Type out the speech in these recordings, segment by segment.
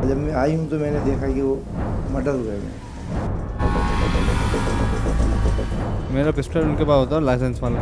जब मैं आई हूँ तो मैंने देखा कि वो मर्डर हुए हैं। मेरा पिस्टल उनके पास होता है, लाइसेंस वाला।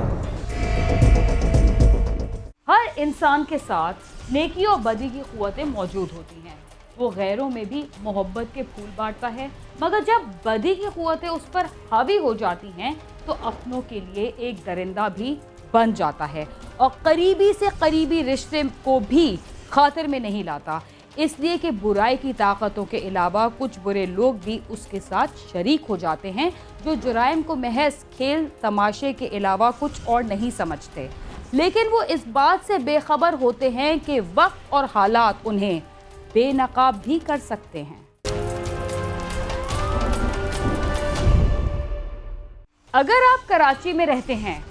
हर इंसान के साथ नेकी और बदी की क़ुव्वतें मौजूद होती हैं। वो गैरों में भी मोहब्बत के फूल बांटता है, मगर जब बदी की क़ुव्वतें उस पर हावी हो जाती हैं तो अपनों के लिए एक दरिंदा भी बन जाता है और करीबी से करीबी रिश्ते को भी खातिर में नहीं लाता, इसलिए कि बुराई की ताकतों के अलावा कुछ बुरे लोग भी उसके साथ शरीक हो जाते हैं जो जुराइम को महज खेल तमाशे के अलावा कुछ और नहीं समझते, लेकिन वो इस बात से बेखबर होते हैं कि वक्त और हालात उन्हें बेनकाब भी कर सकते हैं। अगर आप कराची में रहते हैं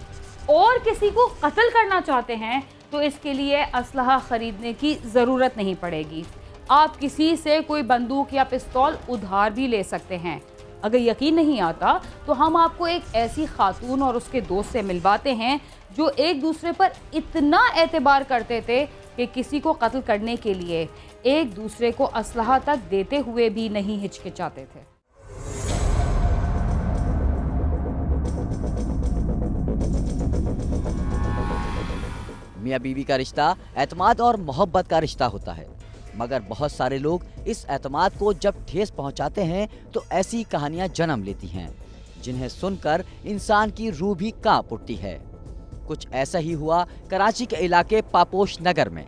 और किसी को कत्ल करना चाहते हैं तो इसके लिए असलहा खरीदने की ज़रूरत नहीं पड़ेगी। आप किसी से कोई बंदूक या पिस्तौल उधार भी ले सकते हैं। अगर यकीन नहीं आता तो हम आपको एक ऐसी खातून और उसके दोस्त से मिलवाते हैं जो एक दूसरे पर इतना एतबार करते थे कि किसी को कत्ल करने के लिए एक दूसरे को असलहा तक देते हुए भी नहीं हिचकिचाते थे। मियाँ बीवी का रिश्ता एतमाद और मोहब्बत का रिश्ता होता है, मगर बहुत सारे लोग इस एतमाद को जब ठेस पहुंचाते हैं तो ऐसी कहानियां जन्म लेती हैं जिन्हें सुनकर इंसान की रूह भी कांप उठती है। कुछ ऐसा ही हुआ कराची के इलाके पापोश नगर में,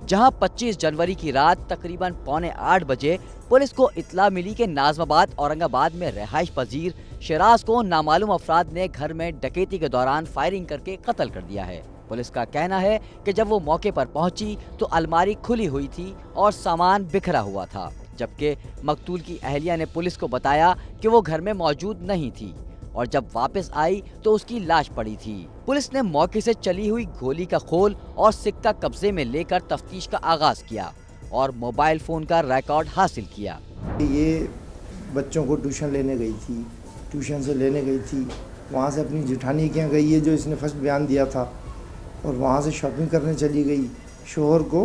जहां 25 जनवरी की रात तकरीबन 7:45 बजे पुलिस को इत्ला मिली कि नाजमाबाद औरंगाबाद में रिहाइश पजीर शराज को नामालूम अफराद ने घर में डकैती के दौरान फायरिंग करके कत्ल कर दिया है। पुलिस का कहना है कि जब वो मौके पर पहुंची तो अलमारी खुली हुई थी और सामान बिखरा हुआ था, जबकि मकतूल की अहलिया ने पुलिस को बताया कि वो घर में मौजूद नहीं थी और जब वापस आई तो उसकी लाश पड़ी थी। पुलिस ने मौके से चली हुई गोली का खोल और सिक्का कब्जे में लेकर तफ्तीश का आगाज किया और मोबाइल फोन का रिकॉर्ड हासिल किया। ये बच्चों को ट्यूशन लेने गई थी, ट्यूशन से लेने गई थी, वहाँ से अपनी जेठानी के यहाँ गई है जो इसने फर्स्ट बयान दिया था, और वहाँ से शॉपिंग करने चली गई। शोहर को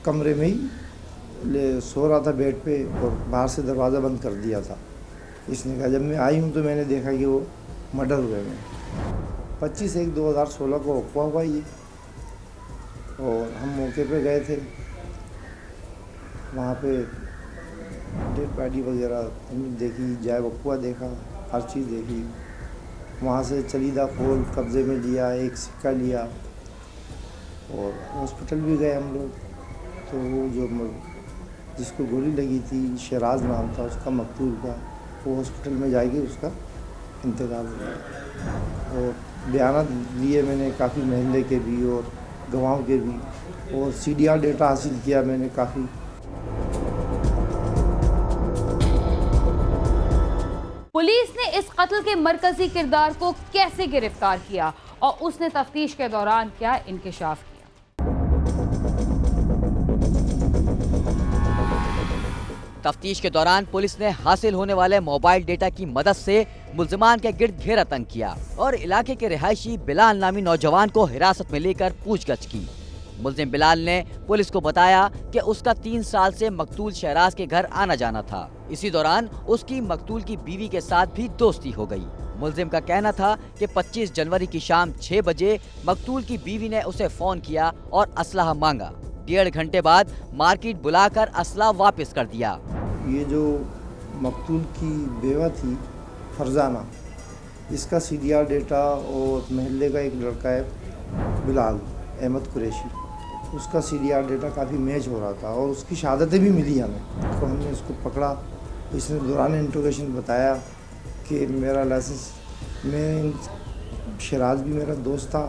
कमरे में ही सो रहा था बेड पे और बाहर से दरवाज़ा बंद कर दिया था। इसने कहा जब मैं आई हूँ तो मैंने देखा कि वो मर्डर हुए हैं। 25/1/2016 को अफवाह हुआ ये, और हम मौके पे गए थे। वहाँ पे डेड बॉडी वगैरह देखी, जाए वक़्वा देखा, हर चीज़ देखी। वहाँ से चलीदा खोल कब्ज़े में लिया, एक सिक्का लिया, और हॉस्पिटल भी गए हम लोग। तो वो जो जिसको गोली लगी थी, शराज नाम था उसका, मकतूल का, वो हॉस्पिटल में जाएगी, उसका इंतकाल हो गया। और बयान लिए मैंने काफ़ी महल्ले के भी और गवाहों के भी, और CDR डेटा हासिल किया मैंने काफ़ी। पुलिस ने इस कत्ल के मरकजी किरदार को कैसे गिरफ्तार किया और उसने तफ्तीश के दौरान क्या इंकिशाफ किया? तफ्तीश के दौरान पुलिस ने हासिल होने वाले मोबाइल डेटा की मदद से मुल्जिमान के गिर्द घेरा तंग किया और इलाके के रिहायशी बिलाल नामी नौजवान को हिरासत में लेकर पूछगछ की। मुल्जिम बिलाल ने पुलिस को बताया कि उसका 3 साल से मकतूल शहराज के घर आना जाना था। इसी दौरान उसकी मकतूल की बीवी के साथ भी दोस्ती हो गई। मुल्जिम का कहना था कि 25 जनवरी की शाम 6 बजे मकतूल की बीवी ने उसे फोन किया और असलहा मांगा। 1.5 घंटे बाद मार्केट बुलाकर असला वापस कर दिया। ये जो मकतूल की बेवा थी फरजाना, इसका CDR डेटा और महल्ले का एक लड़का है बिलाल अहमद कुरैशी, उसका CDR डेटा काफ़ी मैच हो रहा था और उसकी शहादतें भी मिली हमें। तो हमने उसको पकड़ा, इसने दौरान इंट्रोगेशन बताया कि मेरा लाइसेंस, मैं शराज भी मेरा दोस्त था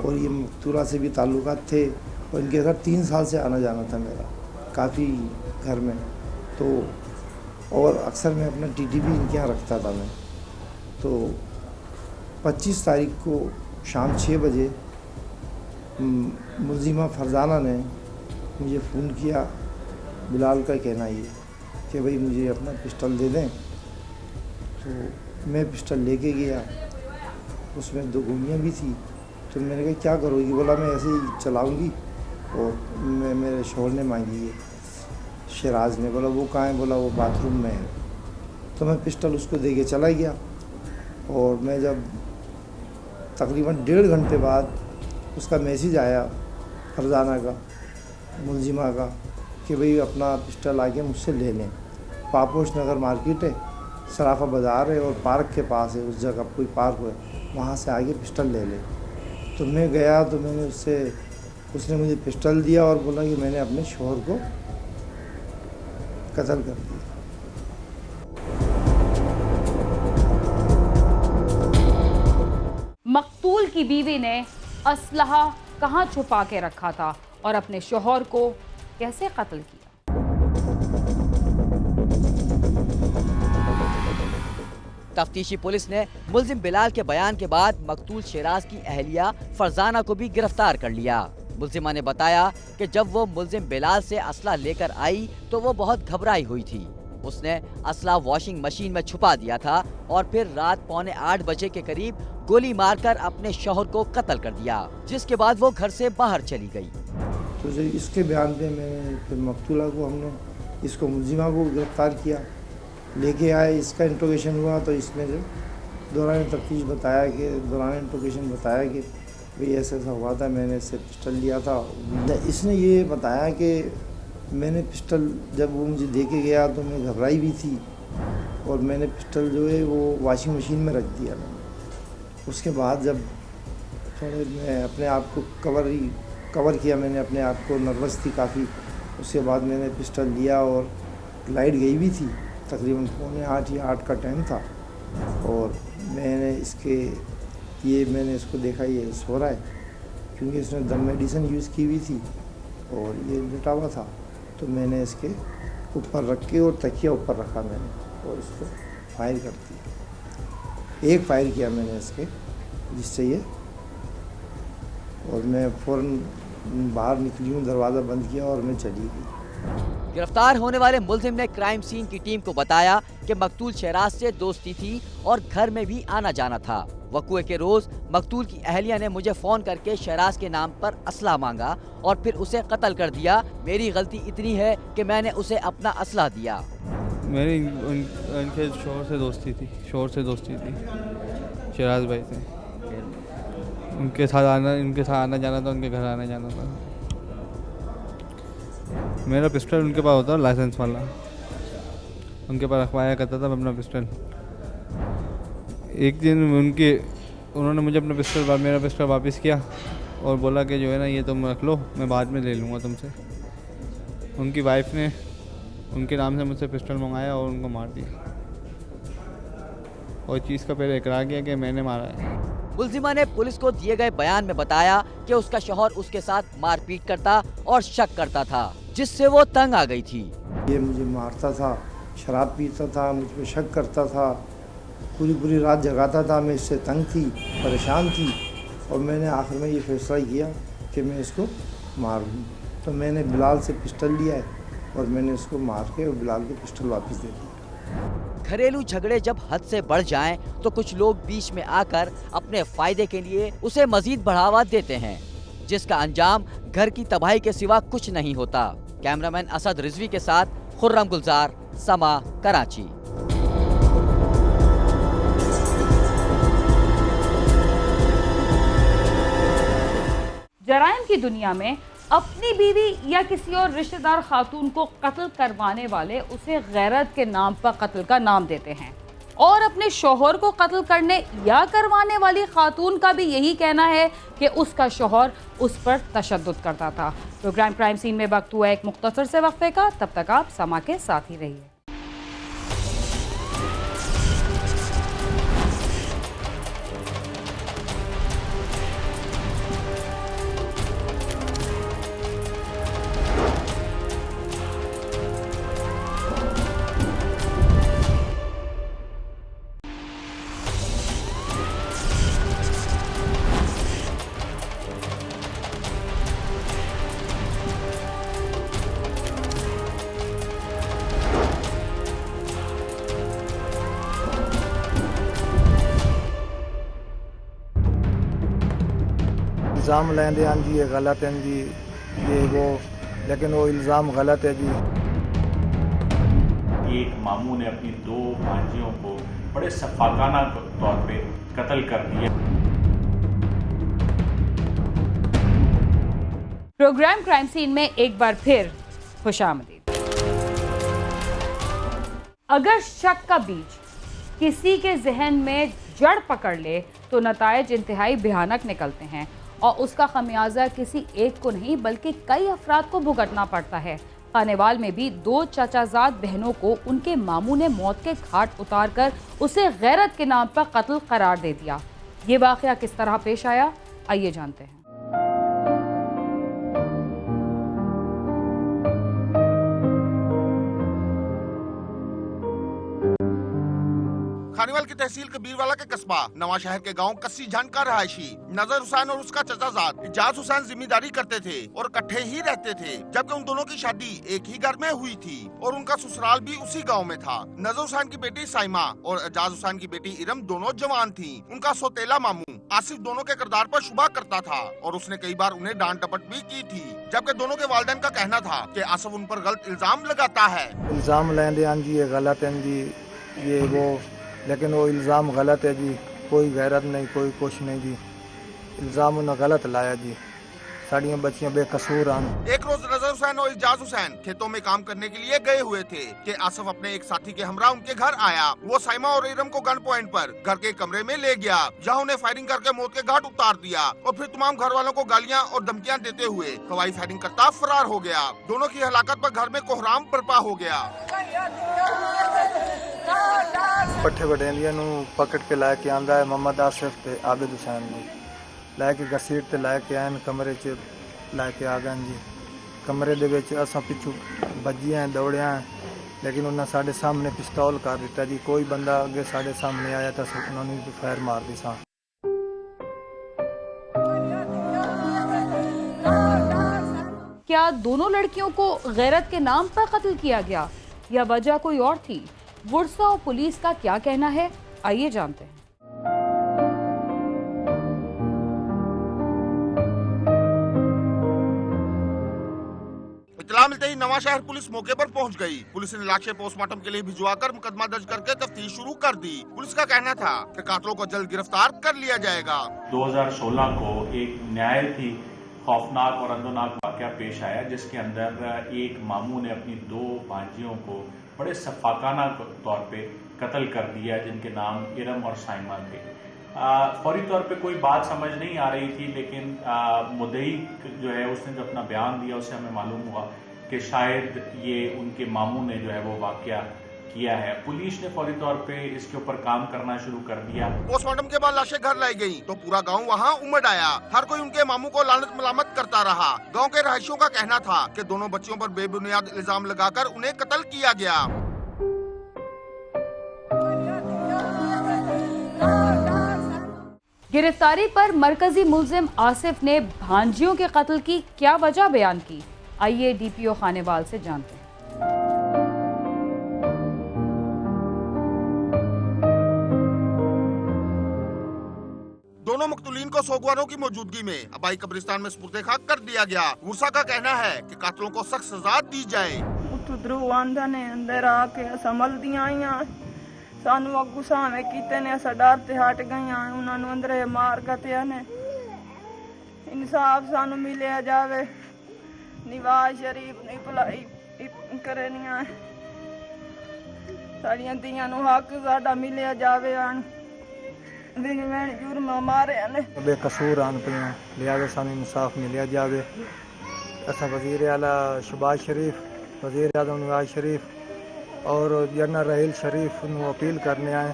और ये मकतूला से भी ताल्लुकात थे और इनके घर 3 साल से आना जाना था मेरा काफ़ी घर में। तो और अक्सर मैं अपना TT भी इनके यहाँ रखता था मैं। तो 25 तारीख को शाम 6 बजे मुल्जिमा फरजाना ने मुझे फ़ोन किया। बिलाल का कहना ये कि भाई मुझे अपना पिस्टल दे दें। तो मैं पिस्टल लेके गया, उसमें 2 गोलियाँ भी थी। तो मैंने कहा क्या करोगी? बोला मैं ऐसे ही चलाऊंगी, और मैं मेरे शोहर ने मांगी है। शराज ने। बोला वो कहाँ है? बोला वो बाथरूम में है। तो मैं पिस्टल उसको दे के चला गया। और मैं जब तकरीबन 1.5 घंटे बाद उसका मैसेज आया फरजाना का, मुलजिमा का, कि भाई अपना पिस्टल आके मुझसे ले लें। पापोश नगर मार्केट है, सराफा बाज़ार है और पार्क के पास है, उस जगह कोई पार्क है, वहाँ से आगे पिस्टल ले ले। तो मैं गया तो मैंने उसने मुझे पिस्टल दिया और बोला कि मैंने अपने शोहर को कत्ल कर दिया। मकतूल की बीवी ने असलहा कहाँ छुपा के रखा था और अपने शोहर को कैसे कत्ल किया? तफ्तीशी पुलिस ने मुल्जिम बिलाल के बयान के बाद मकतूल शेराज की अहलिया फरजाना को भी गिरफ्तार कर लिया। मुल्जिमा ने बताया कि जब वो मुल्जिम बिलाल से असला लेकर आई तो वो बहुत घबराई हुई थी। उसने असला वॉशिंग मशीन में छुपा दिया था और फिर रात 7:45 बजे के करीब गोली मारकर अपने शौहर को कत्ल कर दिया, जिसके बाद वो घर से बाहर चली गई। तो जो इसके बयान पे मैंने फिर मकतूला को इसको मुल्जिमा को गिरफ्तार किया, लेके आए, इसका इंट्रोगेशन हुआ। तो इसने जो दौरान तफ्तीश बताया कि भाई ऐसा हुआ था, मैंने इससे पिस्टल लिया था। इसने ये बताया कि मैंने पिस्टल जब वो मुझे दे के गया तो मैं घबराई भी थी और मैंने पिस्टल जो है वो वॉशिंग मशीन में रख दिया मैंने। उसके बाद जब थोड़े मैं अपने आप को कवर किया, मैंने अपने आप को, नर्वस थी काफ़ी। उसके बाद मैंने पिस्टल लिया और लाइट गई भी थी, तकरीबन 7:45 या 8 का टाइम था। और मैंने इसको देखा ये सो रहा है, क्योंकि इसने दम मेडिसिन यूज़ की हुई थी और ये लेटा हुआ था। तो मैंने इसके ऊपर रख के और तकिया ऊपर रखा मैंने और इसको फायर कर दिया। एक फायर किया मैंने इसके, जिससे ये, और मैं फ़ौरन बाहर निकली हूँ, दरवाज़ा बंद किया और मैं चली गई। गिरफ्तार होने वाले मुल्जिम ने क्राइम सीन की टीम को बताया कि मकतूल शहराज से दोस्ती थी और घर में भी आना जाना था। वक़्ए के रोज मकतूल की अहलिया ने मुझे फोन करके शहराज के नाम पर असला मांगा और फिर उसे कत्ल कर दिया। मेरी गलती इतनी है कि मैंने उसे अपना असला दिया। मेरी उनके शोहर से दोस्ती थी शहराज भाई से। उनके साथ आना जाना था, उनके घर आना जाना था। मेरा पिस्टल उनके पास होता लाइसेंस वाला, उनके पास रखवाया करता था मैं अपना पिस्टल। एक दिन उन्होंने मुझे मेरा पिस्टल वापस किया और बोला कि जो है ना ये तुम रख लो, मैं बाद में ले लूँगा तुमसे। उनकी वाइफ ने उनके नाम से मुझसे पिस्टल मंगाया और उनको मार दिया और चीज़ का पहले इकरार किया कि मैंने मारा है। मुल्जिमा ने पुलिस को दिए गए बयान में बताया कि उसका शौहर उसके साथ मारपीट करता और शक करता था, जिससे वो तंग आ गई थी। ये मुझे मारता था, शराब पीता था, मुझ पर शक करता था, पूरी रात जगाता था। मैं इससे तंग थी, परेशान थी और मैंने आखिर में ये फैसला किया कि मैं इसको मार दूँ। तो मैंने बिलाल से पिस्टल लिया है और मैंने उसको मार के और बिलाल को पिस्टल वापस दे दिया। घरेलू झगड़े जब हद से बढ़ जाएं, तो कुछ लोग बीच में आकर अपने फायदे के लिए उसे मजीद बढ़ावा देते हैं, जिसका अंजाम घर की तबाही के सिवा कुछ नहीं होता। कैमरामैन असद रिजवी के साथ खुर्रम गुलजार, समा, कराची। जराइम की दुनिया में अपनी बीवी या किसी और रिश्तेदार खातून को कत्ल करवाने वाले उसे गैरत के नाम पर कत्ल का नाम देते हैं और अपने शौहर को कत्ल करने या करवाने वाली खातून का भी यही कहना है कि उसका शौहर उस पर तशद्दुद करता था। प्रोग्राम क्राइम सीन में वक्त हुआ एक मुख्तसर से वक्फे का, तब तक आप समा के साथ ही रहिए। इल्ज़ाम लेंदे हैं जी, ये गलत है जी, ये वो, लेकिन वो इल्ज़ाम गलत है जी। एक मामू ने अपनी 2 भांजियों को बड़े शफाकाना तौर पे कत्ल कर दिया। प्रोग्राम क्राइम सीन में एक बार फिर खुशामदीद। अगर शक का बीज किसी के जहन में जड़ पकड़ ले तो नतायज इंतहाई भयानक निकलते हैं और उसका खमियाजा किसी एक को नहीं बल्कि कई अफराद को भुगतना पड़ता है। खानेवाल में भी 2 चाचाजाद बहनों को उनके मामू ने मौत के घाट उतारकर उसे गैरत के नाम पर कत्ल करार दे दिया। ये वाकया किस तरह पेश आया, आइए जानते हैं। खानीवाल की तहसील कबीरवाला के कस्बा नवाशहर के गांव कस्सी झंड का रहायशी नजर हुसैन और उसका चचाजाद इजाज हुसैन जिम्मेदारी करते थे और इकट्ठे ही रहते थे, जबकि उन दोनों की शादी एक ही घर में हुई थी और उनका ससुराल भी उसी गांव में था। नजर हुसैन की बेटी साइमा और इजाज हुसैन की बेटी इरम दोनों जवान थी। उनका सौतेला मामू आसिफ दोनों के किरदार पर शुबा करता था और उसने कई बार उन्हें डांट डपट भी की थी, जबकि दोनों के वालिदैन का कहना था कि आसिफ उन पर गलत इल्जाम लगाता है। इल्ज़ाम लेंदे हैं जी, ये गलत है जी, ये वो, लेकिन वो इल्ज़ाम गलत है जी, कोई गैरत नहीं, कोई कुछ नहीं जी, इल्ज़ाम उन्हें गलत लाया जी, साड़ियाँ बच्चियाँ बेकसूर हैं। एक रोज नजर हुसैन और इजाज हुसैन खेतों में काम करने के लिए गए हुए थे कि आसिफ अपने एक साथी के हमरा उनके घर आया। वो साइमा और इरम को गन पॉइंट पर घर के कमरे में ले गया, जहां उन्हें फायरिंग करके मौत के घाट उतार दिया और फिर तमाम घर वालों को गालियां और धमकियां देते हुए हवाई फायरिंग करता फरार हो गया। दोनों की हलाकत पर घर में कोहराम बर्पा हो गया। पट्ठे बटेलिया पकड़ के ला के आंदा है मोहम्मद आसिफ ते आबिद हुसैन जी, लैके घसीट ते लैके आए कमरे च लैके आ गए जी। कमरे दे विच असां पिछू भज्जे हैं, दौड़े हैं, लेकिन उन्हें साढ़े सामने पिस्तौल कर दिता जी। कोई बंदा अगे साढ़े सामने आया तो उन्होंने फायर मार दी सा। क्या दोनों लड़कियों को गैरत के नाम पर कत्ल किया गया या वजह कोई और थी? वुरसा और पुलिस का क्या कहना है, आइए जानते हैं। इत्तला मिलते ही नवाशहर पुलिस मौके पर पहुंच गई। पुलिस ने लाशें पोस्टमार्टम के लिए भिजवाकर मुकदमा दर्ज करके तफ्तीश शुरू कर दी। पुलिस का कहना था कि कातिलों को जल्द गिरफ्तार कर लिया जाएगा। 2016 को एक न्याय थी खौफनाक और अंदोनाक वाकया पेश आया, जिसके अंदर एक मामू ने अपनी 2 भांजियों को बड़े शफाकाना तौर पे कत्ल कर दिया, जिनके नाम इरम और साइमा थे। फौरी तौर पे कोई बात समझ नहीं आ रही थी, लेकिन मुद्दई जो है उसने जब अपना बयान दिया उससे हमें मालूम हुआ कि शायद ये उनके मामू ने जो है वो वाकया किया है। पुलिस ने फौरी तौर पे इसके ऊपर काम करना शुरू कर दिया। पोस्टमार्टम के बाद लाशें घर लाई गयी तो पूरा गांव वहां उमड़ आया। हर कोई उनके मामू को लानत मलामत करता रहा। गांव के रहायशियों का कहना था कि दोनों बच्चियों पर बेबुनियाद इल्जाम लगाकर उन्हें कत्ल किया गया। गिरफ्तारी पर मरकजी मुल्जिम आसिफ ने भांजियों के कत्ल की क्या वजह बयान की, आइए डीपीओ खानेवाल से जानते हैं। दोनों मकतूलीन को सोगवारों की मौजूदगी में अबाई कब्रिस्तान में सुपुर्द खाक कर दिया गया। वुरसा का कहना है कि कातिलों को सख्त सजा दी जाए। ने अंदर आके संभल दिया सानू अगू सामे कीते ने असा डर ते हट गई। उन्होंने अंदर मार कतिया ने इंसाफ सानू मिलिया जावे। नवाज शरीफ ने भलाई करनिया साड़ियां दियां नू हक साडा मिलिया जावे। जुर्म मारे ने बेकसूर आन पे, लिहाजा सानू इंसाफ मिलिया जावे। असा वजीर आला शहबाज शरीफ, वजीर आज़म नवाज शरीफ और जनरल रहील शरीफ नू अपील करने आए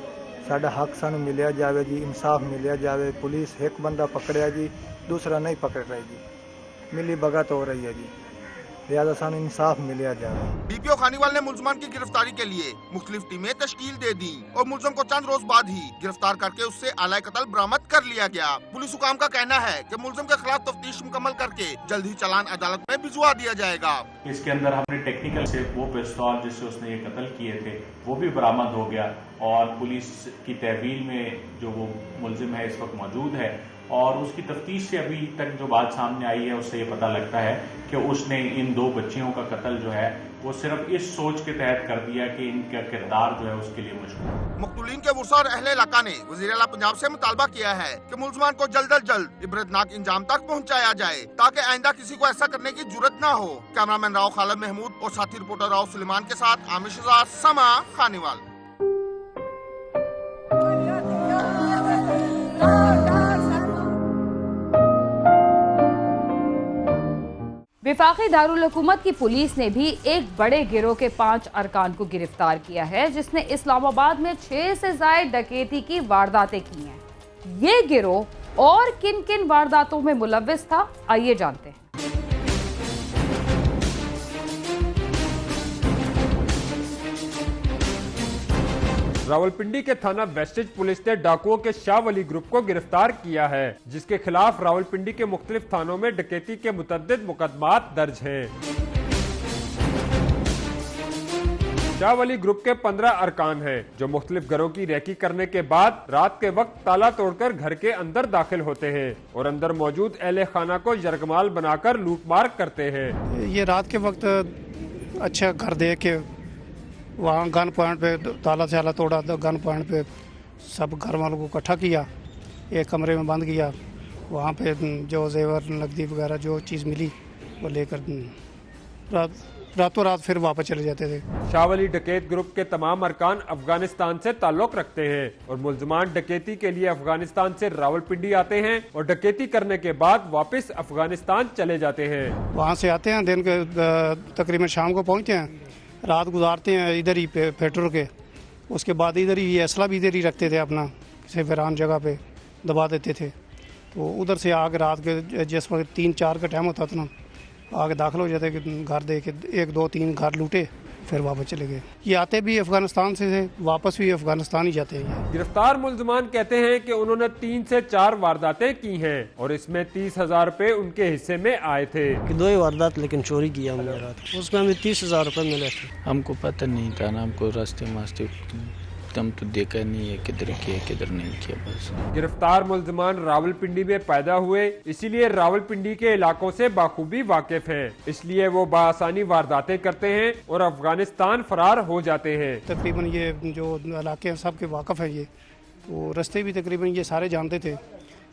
साडा हक सानू मिलिया जावे जी, इंसाफ मिलिया जावे। पुलिस एक बंदा पकड़िया जी, दूसरा नहीं पकड़ रही जी, मिली भगत हो रही है जी, लिहाजा सानू इंसाफ मिलिया जावे। डीपीओ खानीवाल ने मुलजमान की गिरफ्तारी के लिए मुख्तलिफ टीमें तश्कील दे दी और मुलजम को चंद रोज बाद ही गिरफ्तार करके उससे आला कत्ल बरामद कर लिया गया। पुलिस हुकाम का कहना है कि मुलजम के खिलाफ तफ्तीश मुकम्मल करके जल्द ही चालान अदालत में भिजवा दिया जाएगा। इसके अंदर हमने टेक्निकल से वो पिस्तौल जिससे उसने ये कत्ल किए थे वो भी बरामद हो गया और पुलिस की तहवील में जो वो मुलजिम है इस वक्त मौजूद है और उसकी तफ्तीश से अभी तक जो बात सामने आई है उससे ये पता लगता है कि उसने इन 2 बच्चियों का कत्ल जो है वो सिर्फ इस सोच के तहत कर दिया कि इनका किरदार जो है उसके लिए मशहूर। मकतूलीन के वर्सा और अहले इलाका ने वज़ीर आला पंजाब से मुतालबा किया है कि मुलजमान को जल्द अज जल्द इबरतनाक इंजाम तक पहुँचाया जाए ताकि आइंदा किसी को ऐसा करने की जुर्रत न हो। कैमरामैन राव खालिद महमूद और साथी रिपोर्टर राव सुलेमान के साथ आमिर शहजाद, समा, खानीवाल। वफाकी दारुल हुकूमत की पुलिस ने भी एक बड़े गिरोह के 5 अरकान को गिरफ्तार किया है जिसने इस्लामाबाद में 6 से ज़ायद डकैती की वारदातें की हैं। ये गिरोह और किन किन वारदातों में मुलव्विस था, आइए जानते हैं। रावलपिंडी के थाना वेस्टेज पुलिस ने डाकुओं के शाह वली ग्रुप को गिरफ्तार किया है, जिसके खिलाफ रावलपिंडी के मुख्तलिफ थानों में डकैती के मुतअद्दिद मुकदमात दर्ज हैं। शाह वली ग्रुप के 15 अरकान हैं, जो मुख्तलिफ घरों की रेकी करने के बाद रात के वक्त ताला तोड़कर घर के अंदर दाखिल होते हैं और अंदर मौजूद अहले खाना को यरगमाल बनाकर लूटमार करते हैं। ये रात के वक्त अच्छा घर देख के वहाँ गन पॉइंट पे ताला शाला तोड़ा, तो गन पॉइंट पे सब घर वालों को इकट्ठा किया, एक कमरे में बंद किया। वहाँ पे जो जेवर नकदी वगैरह जो चीज़ मिली वो लेकर रातों रात फिर वापस चले जाते थे। शाह वली डकैत ग्रुप के तमाम अरकान अफगानिस्तान से ताल्लुक रखते हैं और मुल्जमान डकैती के लिए अफगानिस्तान से रावलपिंडी आते हैं और डकैती करने के बाद वापस अफगानिस्तान चले जाते हैं। वहाँ से आते हैं, दिन के तकरीबन शाम को पहुँचते हैं, रात गुजारते हैं इधर ही पेट्रोल के। उसके बाद इधर ही असला भी इधर ही रखते थे, अपना किसी वीरान जगह पे दबा देते थे। तो उधर से आगे रात के जिस वक्त 3-4 का टाइम होता था ना, आगे दाखिल हो जाते कि घर दे के 1-2-3 घर लूटे, फिर वापस चले गए। ये आते भी अफगानिस्तान से थे, वापस भी अफगानिस्तान ही जाते हैं। गिरफ्तार मुल्जमान कहते हैं कि उन्होंने 3 से 4 वारदातें की हैं और इसमें 30,000 रुपए उनके हिस्से में आए थे। 2 ही वारदात लेकिन चोरी किया हमने रात, उसमें हमें 30,000 रुपए मिले थे। हमको पता नहीं था ना, हमको रास्ते मास्ते हम तो देखा नहीं है किधर किया किधर नहीं किया। बस गिरफ्तार मुल्जमान रावलपिंडी में पैदा हुए, इसीलिए रावलपिंडी के इलाकों से बाखूबी वाकिफ हैं, इसलिए वो बासानी वारदातें करते हैं और अफगानिस्तान फरार हो जाते हैं। तकरीबन ये जो इलाके हैं सब के वाकिफ हैं, ये तो रास्ते भी तकरीबन ये सारे जानते थे।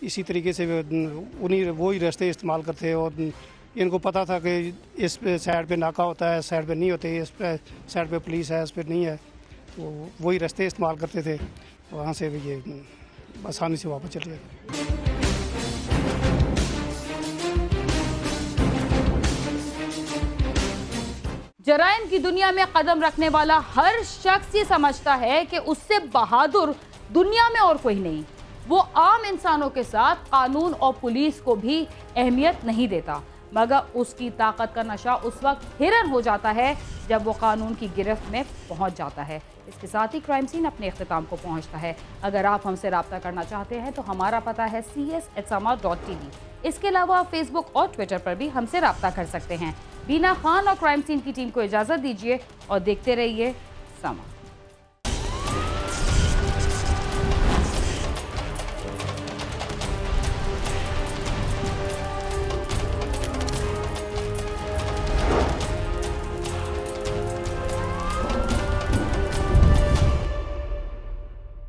इसी तरीके से उन्हीं वही रास्ते इस्तेमाल करते और इनको पता था कि इस साइड पे नाका होता है, इस साइड पे नहीं होते, इस साइड पे पुलिस है, इस पे नहीं है, तो वही रास्ते इस्तेमाल करते थे। वहाँ से भी ये आसानी से वापस चले गए। जराइम की दुनिया में कदम रखने वाला हर शख्स ये समझता है कि उससे बहादुर दुनिया में और कोई नहीं। वो आम इंसानों के साथ कानून और पुलिस को भी अहमियत नहीं देता, मगर उसकी ताकत का नशा उस वक्त हिरन हो जाता है जब वो कानून की गिरफ्त में पहुंच जाता है। इसके साथ ही क्राइम सीन अपने इख्तिताम को पहुंचता है। अगर आप हमसे रब्ता करना चाहते हैं तो हमारा पता है cs@sama.tv। इसके अलावा आप फेसबुक और ट्विटर पर भी हमसे रब्ता कर सकते हैं। बीना खान और क्राइम सीन की टीम को इजाज़त दीजिए और देखते रहिए समा।